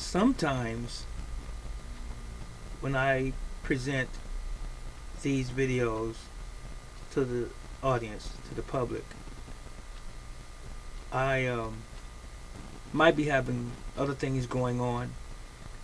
sometimes when I present these videos to the audience, to the public, I might be having other things going on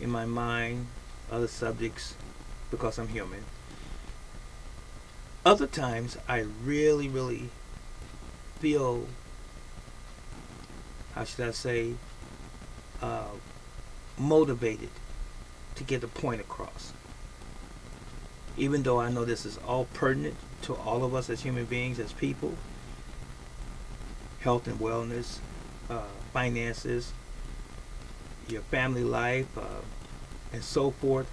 in my mind, other subjects, because I'm human. Other times, I really feel, how should I say, uh, motivated to get a point across. Even though I know this is all pertinent to all of us as human beings, as people, health and wellness, finances, your family life, and so forth.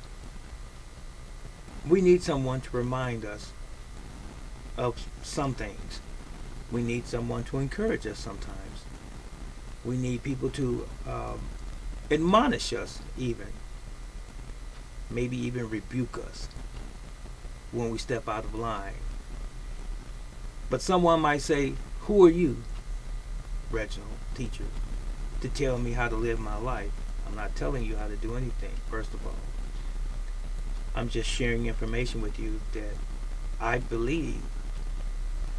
We need someone to remind us of some things. We need someone to encourage us sometimes. We need people to admonish us, even. Maybe even rebuke us when we step out of line. But someone might say, "Who are you, Reginald, teacher, to tell me how to live my life? I'm not telling you how to do anything, first of all. I'm just sharing information with you that I believe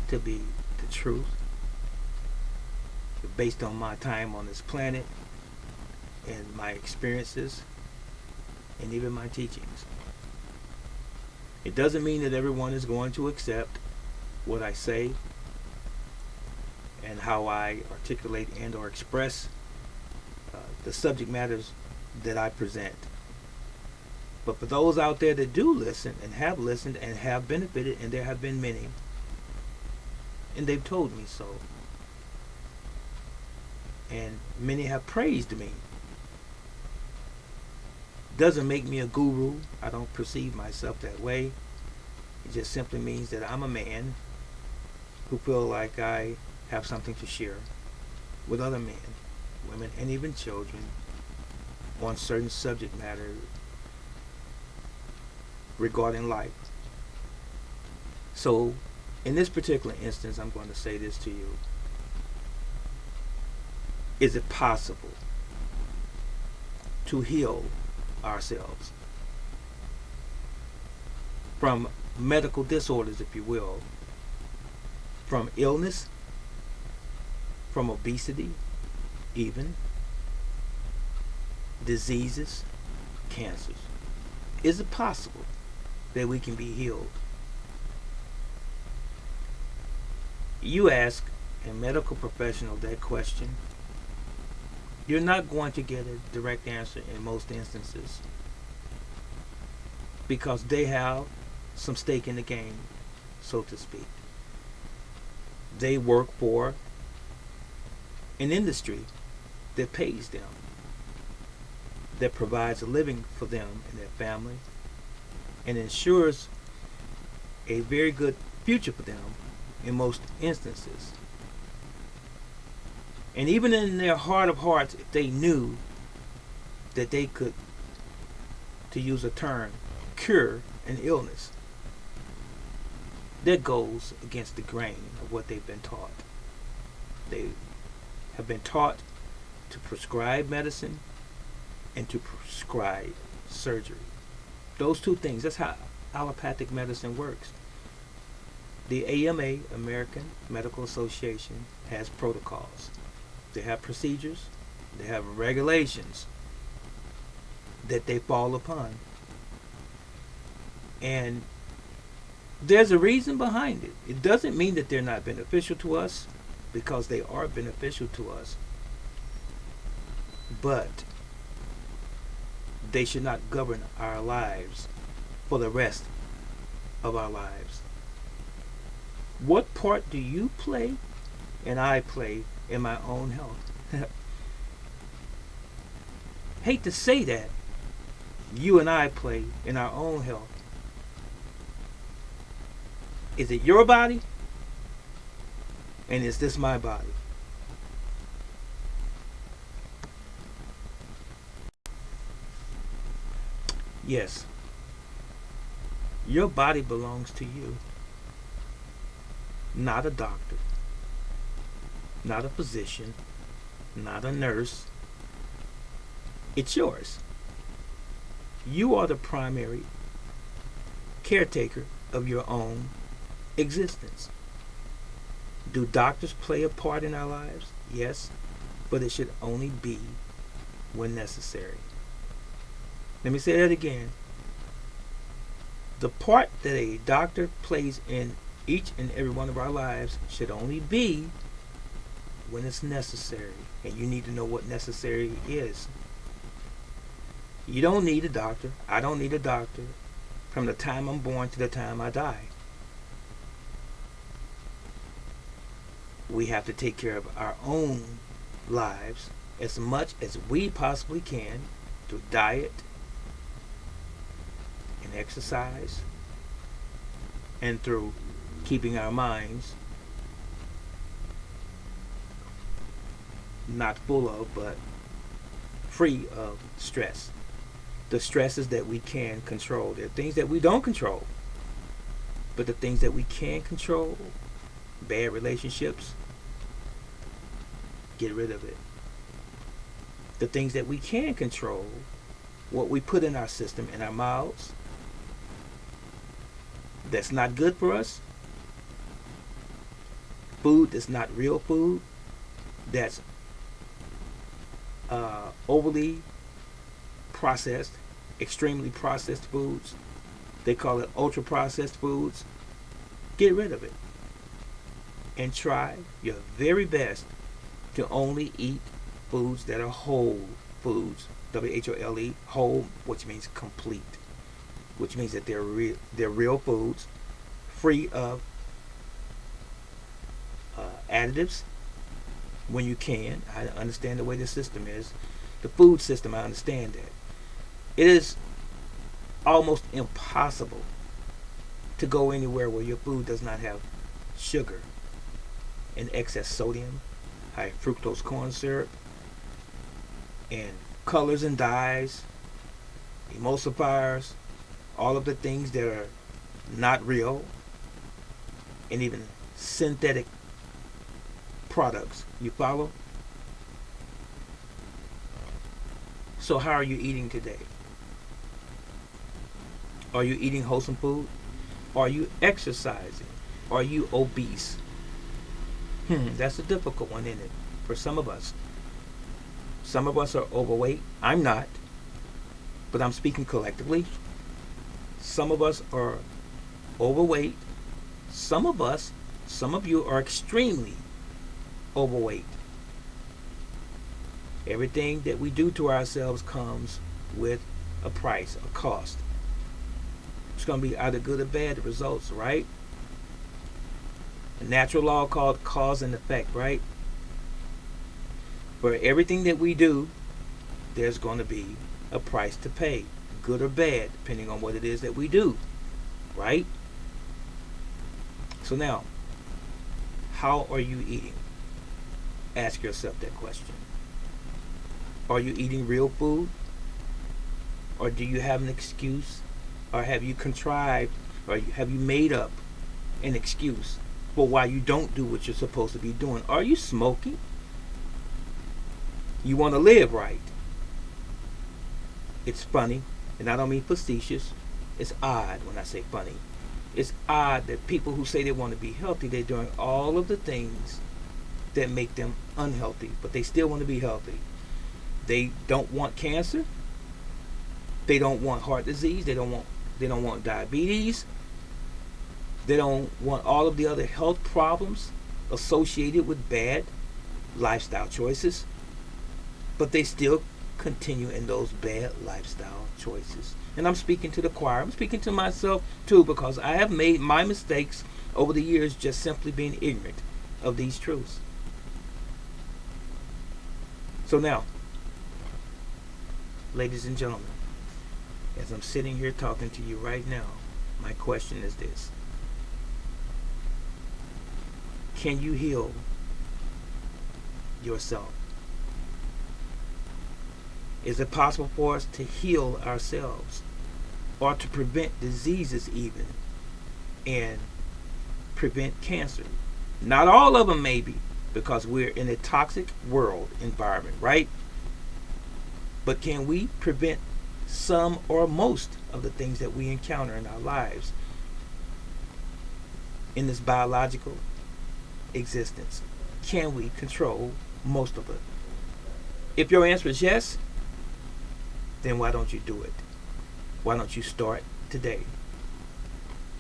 to be the truth based on my time on this planet and my experiences and even my teachings. It doesn't mean that everyone is going to accept what I say and how I articulate and or express the subject matters that I present. But for those out there that do listen and have benefited, and there have been many, and they've told me so, and many have praised me, doesn't make me a guru. I don't perceive myself that way. It just simply means that I'm a man who feel like I have something to share with other men, women, and even children on certain subject matter regarding life. So, in this particular instance, I'm going to say this to you. Is it possible to heal ourselves from medical disorders, if you will, from illness, from obesity, even diseases, cancers? Is it possible that we can be healed? You ask a medical professional that question, you're not going to get a direct answer in most instances, because they have some stake in the game, so to speak. They work for an industry that pays them, that provides a living for them and their family, and ensures a very good future for them in most instances. And even in their heart of hearts, if they knew that they could, to use a term, cure an illness, that goes against the grain of what they've been taught. They have been taught to prescribe medicine and to prescribe surgery. Those two things, that's how allopathic medicine works. The AMA, American Medical Association, has protocols. They have procedures, they have regulations that they fall upon. And there's a reason behind it. It doesn't mean that they're not beneficial to us, because they are beneficial to us. But they should not govern our lives for the rest of our lives. What part do you play and I play in my own health? Hate to say that. You and I play in our own health. Is it your body? And is this my body? Yes. Your body belongs to you. Not a doctor. Not a physician. Not a nurse. It's yours. You are the primary caretaker of your own existence. Do doctors play a part in our lives? Yes, but it should only be when necessary. Let me say that again. The part that a doctor plays in each and every one of our lives should only be when it's necessary. And you need to know what necessary is. You don't need a doctor. I don't need a doctor from the time I'm born to the time I die. We have to take care of our own lives as much as we possibly can through diet and exercise and through keeping our minds not full of but free of stress. The stresses that we can control. There are things that we don't control, but the things that we can control, bad relationships, get rid of it. The things that we can control, what we put in our system, in our mouths, that's not good for us, food that's not real food, that's overly processed, extremely processed foods. They call it ultra processed foods. Get rid of it and try your very best to only eat foods that are whole foods. WHOLE, whole, which means complete, which means that they're real foods, free of additives when you can. I understand the way the system is. The food system, I understand that. It is almost impossible to go anywhere where your food does not have sugar and excess sodium, high fructose corn syrup, and colors and dyes, emulsifiers, all of the things that are not real, and even synthetic products. You follow? So how are you eating today? Are you eating wholesome food? Are you exercising? Are you obese? That's a difficult one, isn't it? For some of us. Some of us are overweight. I'm not. But I'm speaking collectively. Some of us are overweight. Some of you are extremely overweight. Everything that we do to ourselves comes with a price, a cost. It's going to be either good or bad, the results, right? A natural law called cause and effect, right? For everything that we do, there's going to be a price to pay, good or bad, depending on what it is that we do, right? So now, how are you eating? Ask yourself that question. Are you eating real food? Or do you have an excuse? Or have you contrived, or have you made up an excuse for why you don't do what you're supposed to be doing? Are you smoking? You want to live right. It's funny, and I don't mean facetious. It's odd when I say funny. It's odd that people who say they want to be healthy, they're doing all of the things that make them unhealthy, but they still want to be healthy. They don't want cancer. They don't want heart disease. They don't want diabetes. They don't want all of the other health problems associated with bad lifestyle choices. But they still continue in those bad lifestyle choices. And I'm speaking to the choir. I'm speaking to myself too, because I have made my mistakes over the years just simply being ignorant of these truths. So now, ladies and gentlemen, as I'm sitting here talking to you right now, my question is this. Can you heal yourself? Is it possible for us to heal ourselves, or to prevent diseases even, and prevent cancer? Not all of them, maybe, because we're in a toxic world environment, right? But can we prevent some or most of the things that we encounter in our lives in this biological existence? Can we control most of it? If your answer is yes, then why don't you do it? Why don't you start today?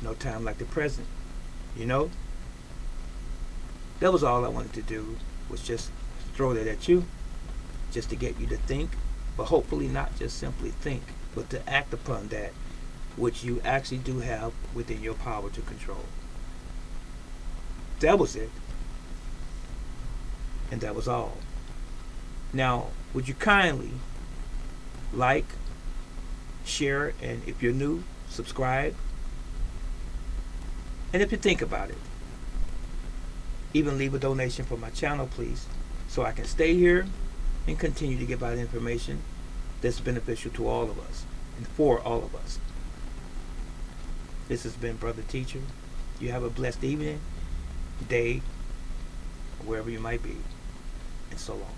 No time like the present, you know? That was all I wanted to do, was just throw that at you, just to get you to think, but hopefully not just simply think, but to act upon that which you actually do have within your power to control. That was it. And that was all. Now, would you kindly like, share, and if you're new, subscribe? And if you think about it, even leave a donation for my channel, please, so I can stay here and continue to give out information that's beneficial to all of us and for all of us. This has been Brother Teacher. You have a blessed evening, day, wherever you might be, and so long.